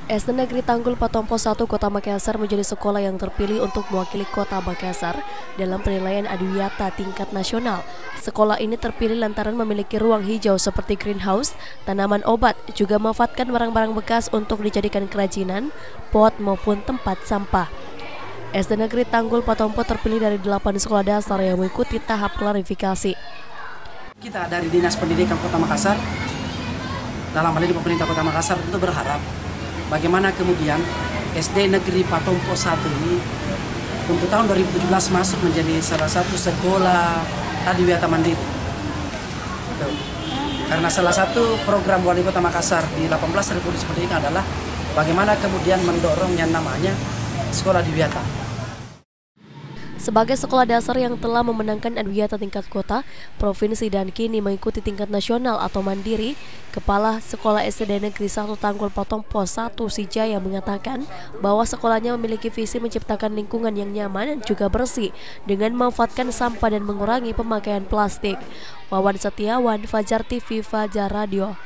SD Negeri Tanggul Patompo 1 Kota Makassar menjadi sekolah yang terpilih untuk mewakili Kota Makassar dalam penilaian Adiwiyata tingkat nasional. Sekolah ini terpilih lantaran memiliki ruang hijau seperti greenhouse, tanaman obat, juga memanfaatkan barang-barang bekas untuk dijadikan kerajinan, pot maupun tempat sampah. SD Negeri Tanggul Patompo terpilih dari 8 sekolah dasar yang mengikuti tahap klarifikasi. Kita dari Dinas Pendidikan Kota Makassar, dalam hal ini pemerintah Kota Makassar, tentu berharap bagaimana kemudian SD Negeri Patompo 1 ini untuk tahun 2017 masuk menjadi salah satu sekolah adiwiyata mandiri. Karena salah satu program Wali Kota Makassar di 18 Republik Pendidikan adalah bagaimana kemudian mendorong yang namanya sekolah adiwiyata. Sebagai sekolah dasar yang telah memenangkan adiwiyata tingkat kota, provinsi dan kini mengikuti tingkat nasional atau mandiri, Kepala Sekolah SD Negeri 1 Tanggul Patompo 1 Sijaya mengatakan bahwa sekolahnya memiliki visi menciptakan lingkungan yang nyaman dan juga bersih dengan memanfaatkan sampah dan mengurangi pemakaian plastik. Wawan Setiawan, Fajar TV, Fajar Radio.